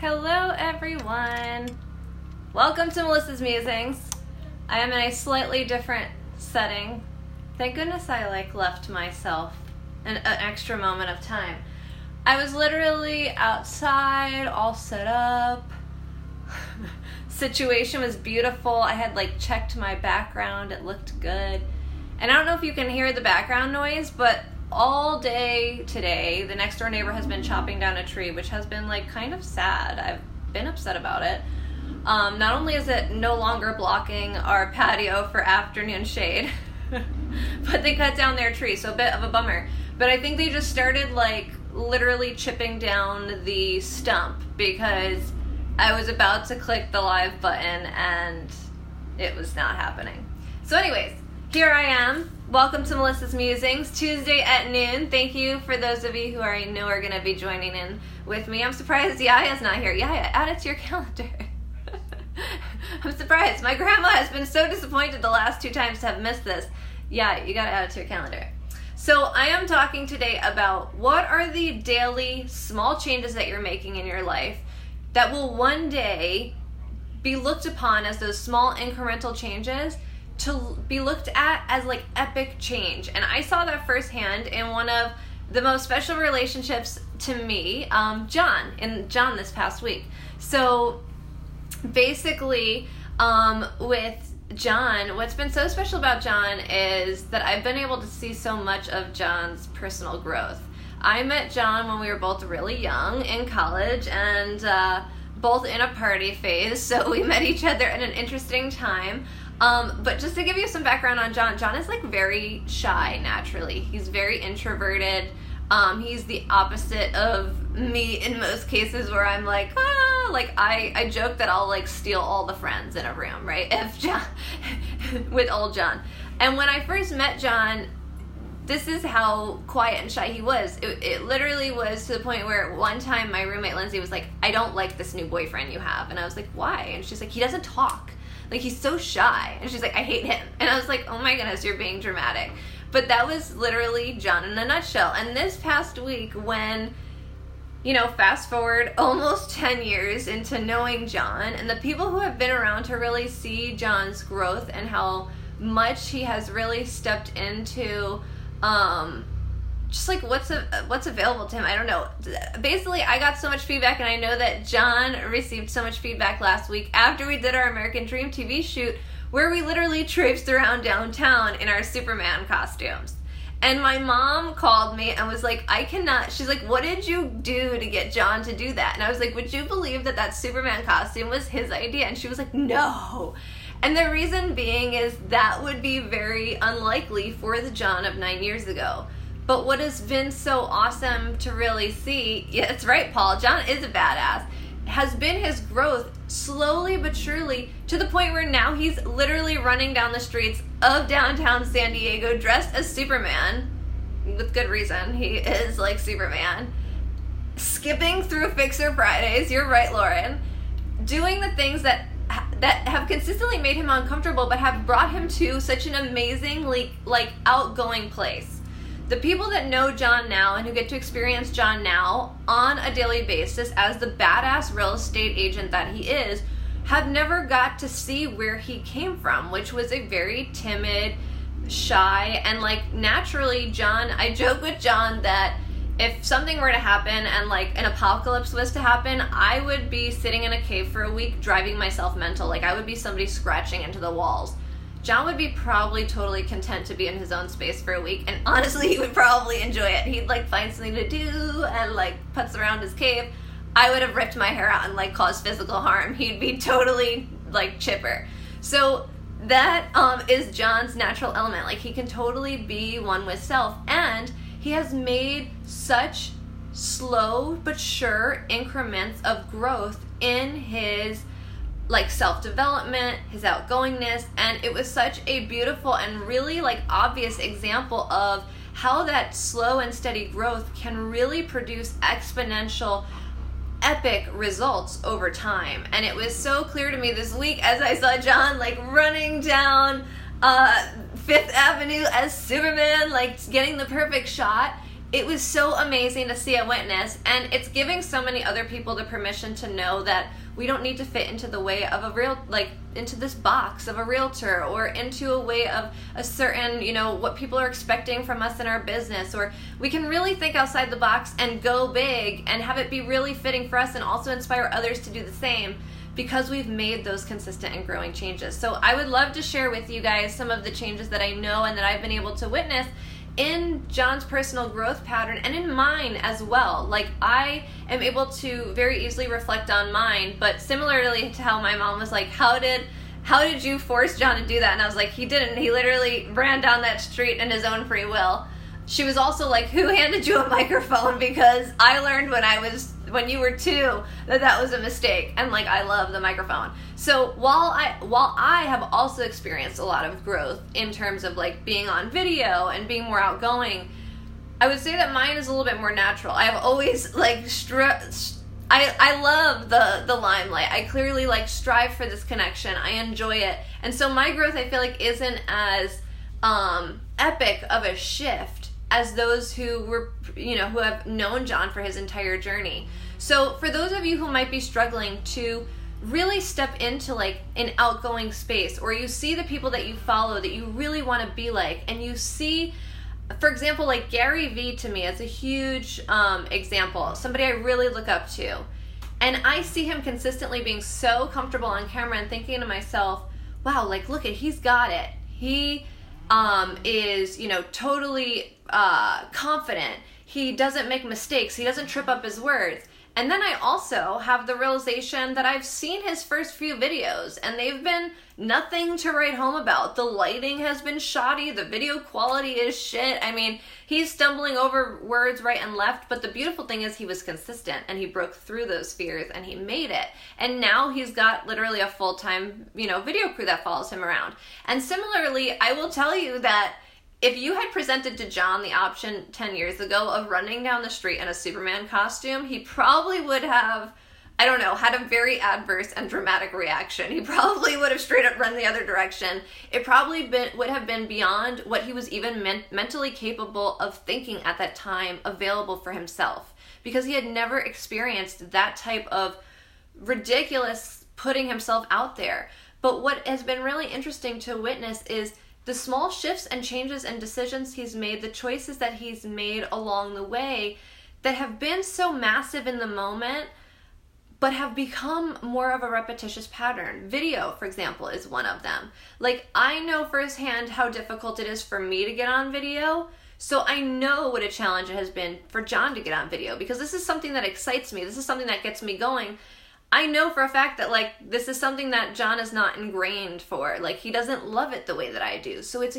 Hello everyone! Welcome to Melissa's Musings. I am in a slightly different setting. Thank goodness I left myself an extra moment of time. I was literally outside, all set up. Situation was beautiful. I had checked my background. It looked good. And I don't know if you can hear the background noise, but all day today, the next door neighbor has been chopping down a tree, which has been kind of sad. I've been upset about it. Not only is it no longer blocking our patio for afternoon shade, but they cut down their tree, so a bit of a bummer. But I think they just started literally chipping down the stump because I was about to click the live button and it was not happening. So anyways, here I am. Welcome to Melissa's Musings, Tuesday at noon. Thank you for those of you who I know are going to be joining in with me. I'm surprised Yaya's not here. Yaya, add it to your calendar. I'm surprised. My grandma has been so disappointed the last 2 times to have missed this. Yeah, you got to add it to your calendar. So I am talking today about what are the daily small changes that you're making in your life that will one day be looked upon as those small incremental changes to be looked at as epic change. And I saw that firsthand in one of the most special relationships to me, John this past week. So basically, with John, what's been so special about John is that I've been able to see so much of John's personal growth. I met John when we were both really young in college and both in a party phase, so we met each other at an interesting time. But just to give you some background on John, John is very shy naturally. He's very introverted. He's the opposite of me in most cases where I'm I joke that I'll Steal all the friends in a room, right? If John, with old John. And when I first met John, this is how quiet and shy he was. It literally was to the point where one time my roommate Lindsay was like, "I don't like this new boyfriend you have." And I was like, "Why?" And she's like, "He doesn't talk. He's so shy." And she's like, "I hate him." And I was like, "Oh my goodness, you're being dramatic." But that was literally John in a nutshell. And this past week when, fast forward almost 10 years into knowing John and the people who have been around to really see John's growth and how much he has really stepped into just what's available to him. I don't know. Basically, I got so much feedback, and I know that John received so much feedback last week after we did our American Dream TV shoot, where we literally traipsed around downtown in our Superman costumes. And my mom called me and was like, "I cannot." She's like, "What did you do to get John to do that?" And I was like, "Would you believe that Superman costume was his idea?" And she was like, "No." And the reason being is that would be very unlikely for the John of 9 years ago. But what has been so awesome to really see, yeah, that's right, Paul, John is a badass, has been his growth slowly but surely to the point where now he's literally running down the streets of downtown San Diego dressed as Superman, with good reason. He is like Superman. Skipping through Fixer Fridays, you're right, Lauren, doing the things that have consistently made him uncomfortable but have brought him to such an amazingly outgoing place. The people that know John now and who get to experience John now on a daily basis as the badass real estate agent that he is have never got to see where he came from, which was a very timid, shy, and naturally John, I joke with John that if something were to happen and an apocalypse was to happen, I would be sitting in a cave for a week driving myself mental. I would be somebody scratching into the walls. John would be probably totally content to be in his own space for a week, and honestly, he would probably enjoy it. He'd find something to do and putz around his cave. I would have ripped my hair out and caused physical harm. He'd be totally chipper. So that is John's natural element. He can totally be one with self, and he has made such slow but sure increments of growth in his self-development, his outgoingness, and it was such a beautiful and really obvious example of how that slow and steady growth can really produce exponential, epic results over time. And it was so clear to me this week as I saw John running down Fifth Avenue as Superman, getting the perfect shot. it was so amazing to see a witness, and it's giving so many other people the permission to know that we don't need to fit into the way of a real, like, into this box of a realtor, or into a way of a certain, you know, what people are expecting from us in our business. Or we can really think outside the box and go big and have it be really fitting for us, and also inspire others to do the same, because we've made those consistent and growing changes. So I would love to share with you guys some of the changes that I know and that I've been able to witness in John's personal growth pattern, and in mine as well. Like, I am able to very easily reflect on mine, but similarly to how my mom was like, how did you force John to do that? And I was like, he didn't. He literally ran down that street in his own free will. She was also like, who handed you a microphone? Because I learned when you were 2 that was a mistake, and like, I love the microphone. So while I have also experienced a lot of growth in terms of like being on video and being more outgoing, I would say that mine is a little bit more natural. I have always like I love the limelight. I clearly like strive for this connection. I enjoy it. And so my growth, I feel like, isn't as epic of a shift as those who were, you know, who have known John for his entire journey. So for those of you who might be struggling to really step into like an outgoing space, or you see the people that you follow that you really want to be like, and you see, for example, like Gary Vee to me is a huge example, somebody I really look up to. And I see him consistently being so comfortable on camera and thinking to myself, wow, like, look at, he's got it. He is, you know, totally confident. He doesn't make mistakes. He doesn't trip up his words. And then I also have the realization that I've seen his first few videos, and they've been nothing to write home about. The lighting has been shoddy. The video quality is shit. I mean, he's stumbling over words right and left, but the beautiful thing is he was consistent, and he broke through those fears, and he made it. And now he's got literally a full-time, you know, video crew that follows him around. And similarly, I will tell you that if you had presented to John the option 10 years ago of running down the street in a Superman costume, he probably would have, I don't know, had a very adverse and dramatic reaction. He probably would have straight up run the other direction. It probably would have been beyond what he was even mentally capable of thinking at that time available for himself, because he had never experienced that type of ridiculous putting himself out there. But what has been really interesting to witness is the small shifts and changes and decisions he's made, the choices that he's made along the way that have been so massive in the moment, but have become more of a repetitious pattern. Video, for example, is one of them. Like, I know firsthand how difficult it is for me to get on video, so I know what a challenge it has been for John to get on video, because this is something that excites me. This is something that gets me going. I know for a fact that, like, this is something that John is not ingrained for. Like, he doesn't love it the way that I do. So it's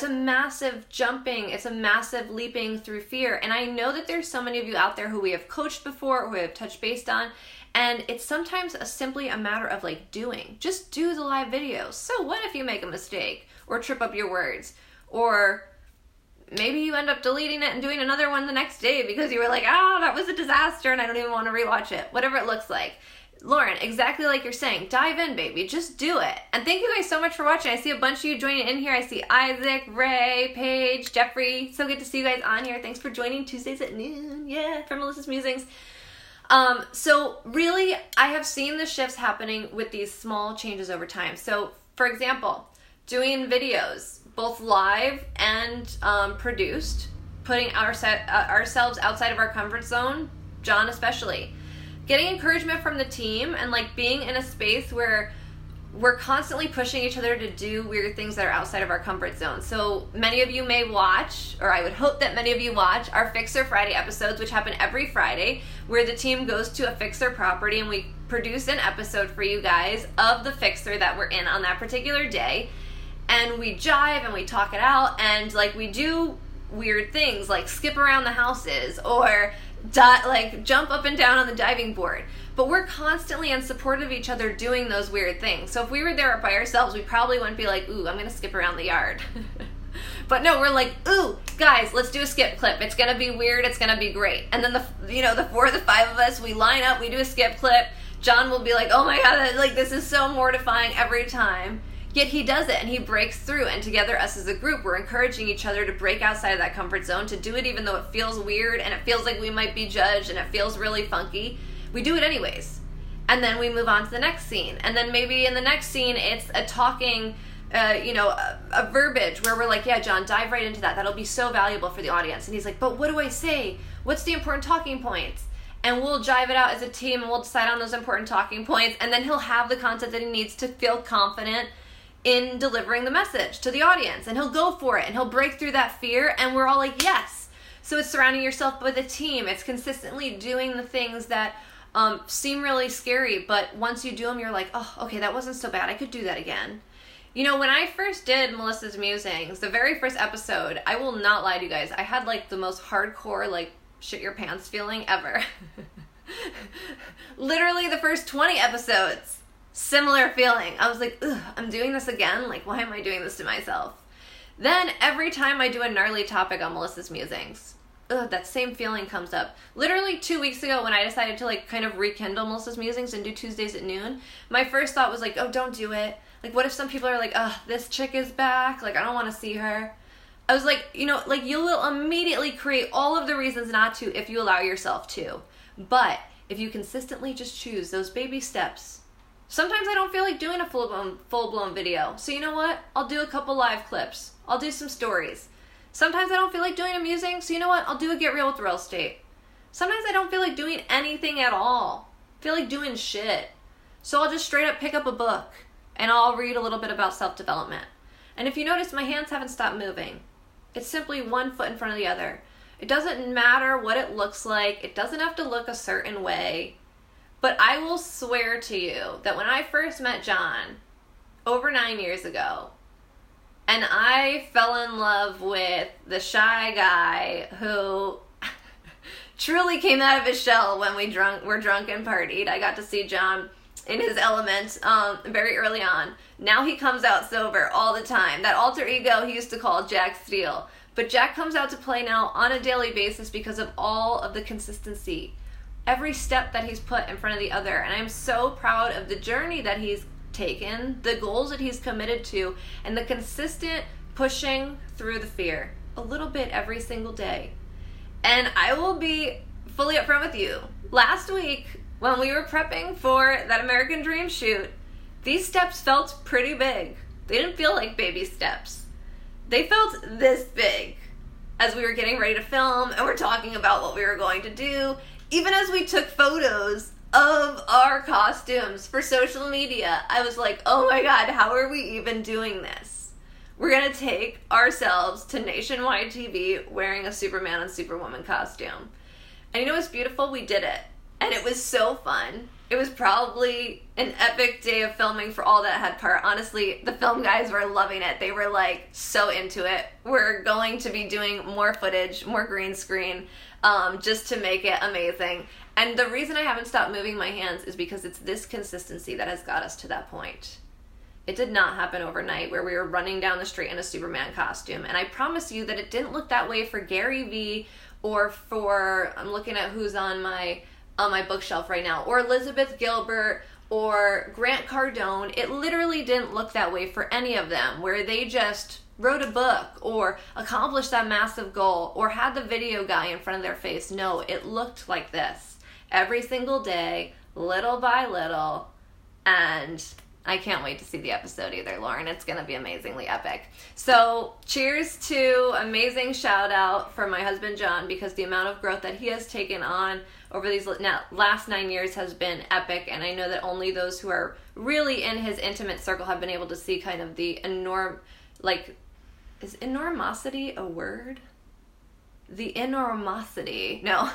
a massive jumping, it's a massive leaping through fear. And I know that there's so many of you out there who we have coached before, or who we have touched base on, and it's sometimes simply a matter of like doing. Just do the live videos. So what if you make a mistake, or trip up your words, or maybe you end up deleting it and doing another one the next day because you were like, that was a disaster and I don't even want to rewatch it. Whatever it looks like. Lauren, exactly like you're saying, dive in, baby. Just do it. And thank you guys so much for watching. I see a bunch of you joining in here. I see Isaac, Ray, Paige, Jeffrey. So good to see you guys on here. Thanks for joining Tuesdays at noon. Yeah, from Melissa's Musings. So really, I have seen the shifts happening with these small changes over time. So, for example, doing videos, both live and produced, putting ourselves outside of our comfort zone, John especially. Getting encouragement from the team, and like being in a space where we're constantly pushing each other to do weird things that are outside of our comfort zone. So many of you may watch, or I would hope that many of you watch, our Fixer Friday episodes, which happen every Friday, where the team goes to a Fixer property and we produce an episode for you guys of the Fixer that we're in on that particular day. And we jive and we talk it out, and like we do weird things like skip around the houses, or like jump up and down on the diving board. But we're constantly in support of each other doing those weird things. So if we were there by ourselves, we probably wouldn't be like, ooh, I'm gonna skip around the yard. But no, we're like, ooh, guys, let's do a skip clip. It's gonna be weird, it's gonna be great. And then the 4 or the 5 of us, we line up, we do a skip clip. John will be like, oh my god, like this is so mortifying every time. Yet he does it and he breaks through, and together, us as a group, we're encouraging each other to break outside of that comfort zone, to do it even though it feels weird and it feels like we might be judged and it feels really funky. We do it anyways. And then we move on to the next scene. And then maybe in the next scene, it's a talking, a verbiage where we're like, yeah, John, dive right into that. That'll be so valuable for the audience. And he's like, but what do I say? What's the important talking points? And we'll jive it out as a team and we'll decide on those important talking points. And then he'll have the content that he needs to feel confident in delivering the message to the audience, and he'll go for it and he'll break through that fear, and we're all like, yes. So it's surrounding yourself with a team. It's consistently doing the things that seem really scary, but once you do them, you're like, oh, okay, that wasn't so bad. I could do that again. You know, when I first did Melissa's Musings, the very first episode, I will not lie to you guys, I had like the most hardcore, like, shit your pants feeling ever. Literally the first 20 episodes. Similar feeling. I was like, ugh, I'm doing this again? Like, why am I doing this to myself? Then, every time I do a gnarly topic on Melissa's Musings, that same feeling comes up. Literally 2 weeks ago when I decided to, like, kind of rekindle Melissa's Musings and do Tuesdays at noon, my first thought was like, oh, don't do it. Like, what if some people are like, this chick is back? Like, I don't want to see her. I was like, you will immediately create all of the reasons not to if you allow yourself to. But, if you consistently just choose those baby steps. Sometimes I don't feel like doing a full-blown video. So you know what? I'll do a couple live clips. I'll do some stories. Sometimes I don't feel like doing a musing. So you know what? I'll do a Get Real with Real Estate. Sometimes I don't feel like doing anything at all. I feel like doing shit. So I'll just straight up pick up a book and I'll read a little bit about self-development. And if you notice, my hands haven't stopped moving. It's simply one foot in front of the other. It doesn't matter what it looks like. It doesn't have to look a certain way. But I will swear to you that when I first met John over 9 years ago, and I fell in love with the shy guy who truly came out of his shell when were drunk and partied. I got to see John in his element very early on. Now he comes out sober all the time. That alter ego he used to call Jack Steele. But Jack comes out to play now on a daily basis because of all of the consistency. Every step that he's put in front of the other. And I'm so proud of the journey that he's taken, the goals that he's committed to, and the consistent pushing through the fear. A little bit every single day. And I will be fully upfront with you. Last week, when we were prepping for that American Dream shoot, these steps felt pretty big. They didn't feel like baby steps. They felt this big as we were getting ready to film and we're talking about what we were going to do. Even as we took photos of our costumes for social media, I was like, oh my God, how are we even doing this? We're going to take ourselves to nationwide TV wearing a Superman and Superwoman costume. And you know what's beautiful? We did it. And it was so fun. It was probably an epic day of filming for all that had part. Honestly, the film guys were loving it. They were like so into it. We're going to be doing more footage, more green screen, just to make it amazing. And the reason I haven't stopped moving my hands is because it's this consistency that has got us to that point. It did not happen overnight where we were running down the street in a Superman costume. And I promise you that it didn't look that way for Gary Vee or for, I'm looking at who's on my bookshelf right now, or Elizabeth Gilbert or Grant Cardone. It literally didn't look that way for any of them, where they just wrote a book or accomplished that massive goal or had the video guy in front of their face. No, it looked like this every single day, little by little, and I can't wait to see the episode either, Lauren. It's going to be amazingly epic. So cheers to amazing shout out for my husband, John, because the amount of growth that he has taken on over these last 9 years has been epic. And I know that only those who are really in his intimate circle have been able to see kind of the is enormosity a word? The enormosity, no,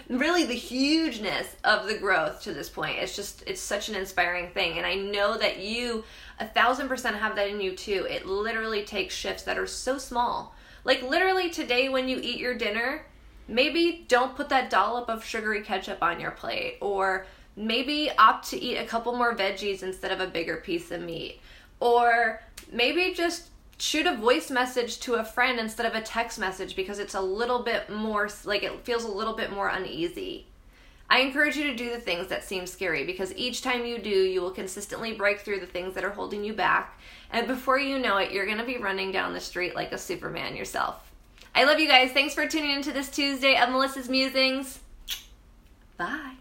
really the hugeness of the growth to this point. It's such an inspiring thing. And I know that you 1,000% have that in you too. It literally takes shifts that are so small. Like literally today when you eat your dinner, maybe don't put that dollop of sugary ketchup on your plate, or maybe opt to eat a couple more veggies instead of a bigger piece of meat, or maybe just shoot a voice message to a friend instead of a text message because it's a little bit more, like it feels a little bit more uneasy. I encourage you to do the things that seem scary, because each time you do, you will consistently break through the things that are holding you back. And before you know it, you're going to be running down the street like a Superman yourself. I love you guys. Thanks for tuning into this Tuesday of Melissa's Musings. Bye.